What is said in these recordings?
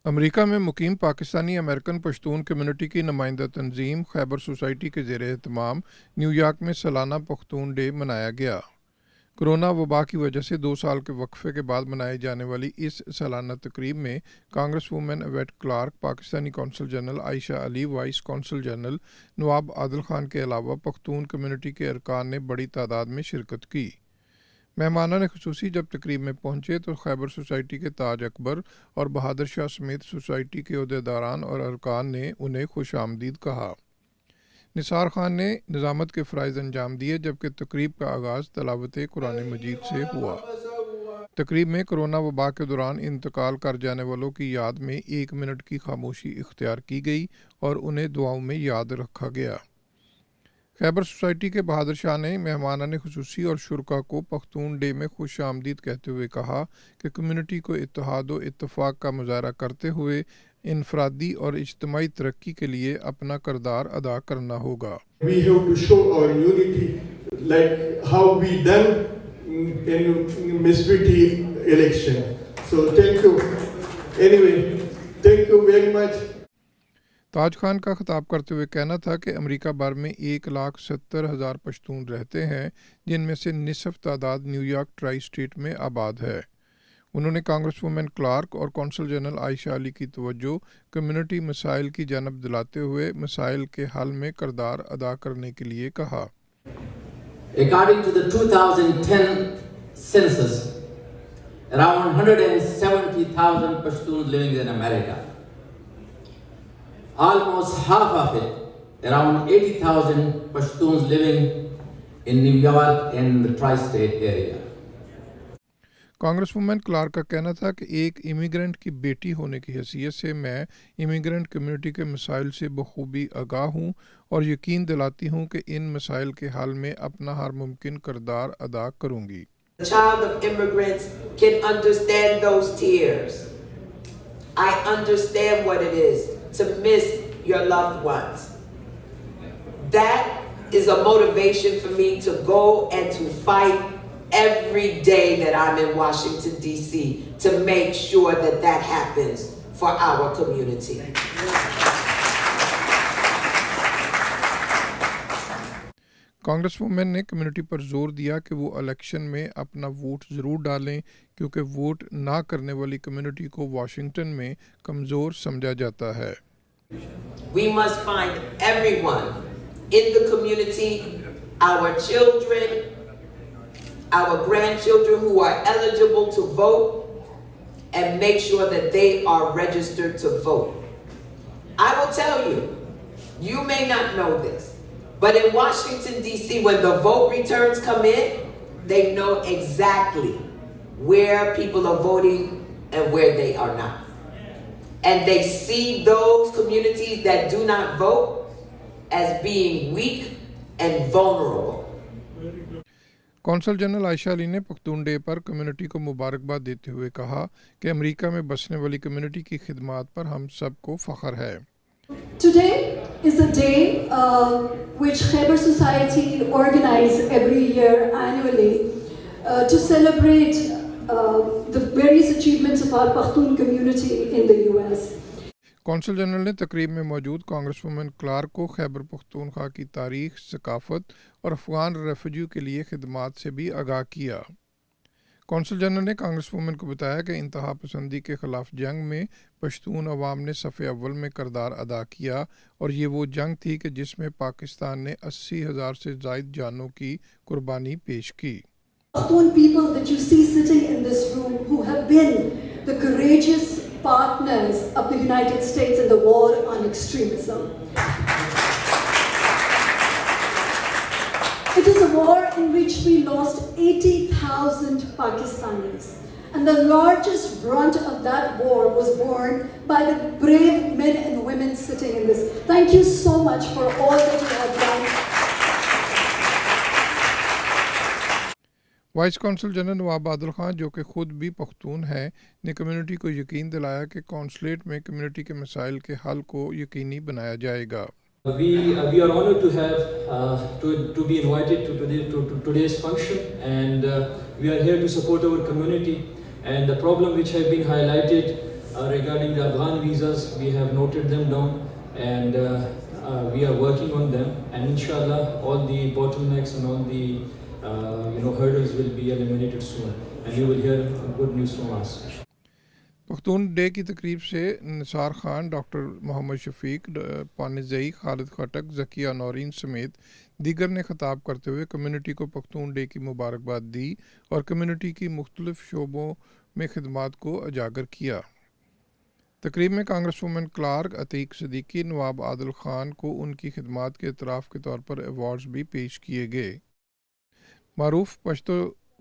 America में मुकीम Pakistani American Pashtun community की नुमाइंदा तंजीम खैबर सोसाइटी के ज़ेर एहतमाम न्यूयॉर्क में सालाना पख्तून डे मनाया गया। कोरोना वबा की वजह से 2 साल के वक्फे के बाद मनाई जाने वाली इस सालाना तकरीब में congresswoman Yvette Clarke, Pakistani consul general Ayesha Ali, vice consul general Nawab Adil Khan के अलावा पख्तून कम्युनिटी के अरकान ने बड़ी तादाद में शिरकत की। मेहमानान खुसूसी जब तकरीब में पहुंचे तो खैबर सोसाइटी के ताज अकबर और बहादुर शाह समेत सोसाइटी के अहदेदारान और अरकान ने उन्हें खुश आमदीद कहा। निसार खान ने निज़ामत के फ़राइज़ अंजाम दिए, जबकि तकरीब का आगाज़ तलावत कुरान मजीद से हुआ। तकरीब में कोरोना वबा के दौरान इंतकाल कर जाने वालों की याद में 1 मिनट की खामोशी इख्तियार की गई और उन्हें दुआओं में याद रखा गया। खैबर सोसाइटी के बहादुर शाह ने मेहमानान खुसूसी और शुरका को पख्तून डे में खुश आमदीद कहते हुए कहा कि कम्युनिटी को इत्तेहाद व इत्तफाक का मुजाहरा करते हुए इनफरादी और इज्तिमाई तरक्की के लिए अपना किरदार अदा करना होगा। We have to show our unity like how we done in Misfiti election. So thank you. Anyway, thank you very much. ताज खान का खिताब करते हुए कहना था कि अमेरिका भर में 1,70,000 पश्तून रहते हैं, जिनमें से निसफ तादाद न्यूयॉर्क ट्राई स्टेट में आबाद है। उन्होंने कांग्रेस वुमेन क्लार्क और कौंसल जनरल आयशा अली की तवज्जो कम्युनिटी मसाइल की जानब दिलाते हुए मसाइल के हल में किरदार अदा करने के लिए कहा। According to the 2010 census, around 170,000 Pashtuns living in America. Almost half of it, around 80,000 Pashtuns living in New York and the tri-state area. Congresswoman Clarke का कहना था कि एक इमिग्रेंट की बेटी होने की हैसियत से मैं इमिग्रेंट कम्युनिटी के मसाइल से बखूबी आगाह हूँ और यकीन दिलाती हूँ कि इन मसाइल के हल में अपना हर मुमकिन किरदार अदा करूँगी। The child of immigrants can understand those tears. I understand what it is to miss your loved ones. That is a motivation for me to go and to fight every day that I'm in Washington, D.C. to make sure that that happens for our community. Congress women ने community पर जोर दिया कि वो election में अपना vote ज़रूर डालें, क्योंकि वोट ना करने वाली कम्युनिटी को वाशिंगटन में कमज़ोर समझा जाता है। We must find everyone in the community, our children, our grandchildren who are eligible to vote, and make sure that they are registered to vote. I will tell you, you may not know this, but in Washington, D.C., when the vote returns come in, they know exactly where people are voting and where they are not. And they see those communities that do not vote as being weak and vulnerable. Council general Ayesha Ali ने Pakhtun day पर community को मुबारकबाद देते हुए कहा कि America में बसने वाली कम्युनिटी की खिदमात पर हम सबको फ़ख्र है। Today is a day which Khyber Society organize every year annually to celebrate the various achievements of our Pashtun community in the US. Consul general ने तकरीब में मौजूद कांग्रेस वुमेन क्लार्क को खैबर पख्तूनख्वा की तारीख, सकाफत और अफगान रेफ्यूजी के लिए खिदमात से भी आगाह किया। कौंसल जनरल ने कांग्रेस वुमेन को बताया कि इंतहा पसंदी के खिलाफ जंग में पश्तून अवाम ने सफ़े अव्वल में किरदार अदा किया और ये वो जंग थी कि जिसमें पाकिस्तान ने 80,000 से ज़ायद जानों की कुर्बानी पेश की। Pashtun people that you see sitting in this room who have been the courageous partners of the United States in the war on extremism. It is a war in which we lost 80,000 Pakistanis, and the largest brunt of that war was borne by the brave men and women sitting in this. Thank you so much for all that you have done. Vice consul general Nawab Adil Khan, जो कि खुद भी पख्तून हैं, ने community को यकीन दिलाया कि कौंसलेट में कम्युनिटी के मसाइल के हल को यकीनी बनाया जाएगा। We are honored to have to be invited to today's function, and we are here to support our community. And the problem which have been highlighted regarding the Afghan visas, we have noted them down, and we are working on them, and inshallah all the bottlenecks and all the hurdles will be eliminated soon, and you will hear good news from us. Pakhtun day کی تقریب سے نثار Khan, doctor محمد شفیق، پانیزئی، خالد خٹک، ذکیہ نورین سمیت دیگر نے خطاب کرتے ہوئے community کو پختون ڈے کی مبارکباد دی اور کمیونٹی کی مختلف شعبوں میں خدمات کو اجاگر کیا۔ تقریب میں کانگریس وومن کلارک عتیق صدیقی، نواب عادل خان کو ان کی خدمات کے اعتراف کے طور پر ایوارڈز بھی پیش کیے گئے۔ معروف پشتو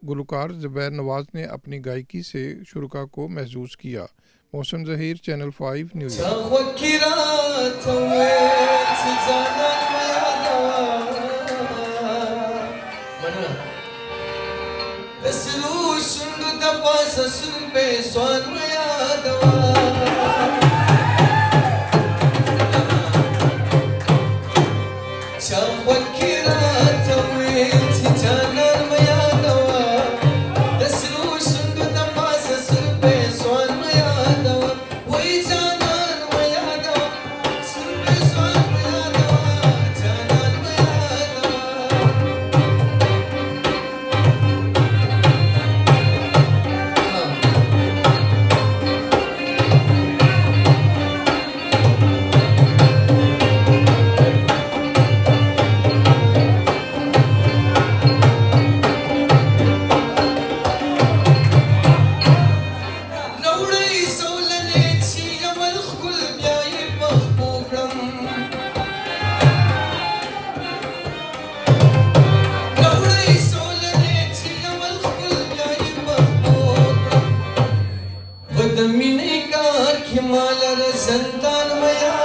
گلوکار زبیر نواز نے اپنی گائیکی سے شرکا کو محظوظ کیا۔ Mohsin Zaheer, channel 5 new York. Mine ka khimala santan maya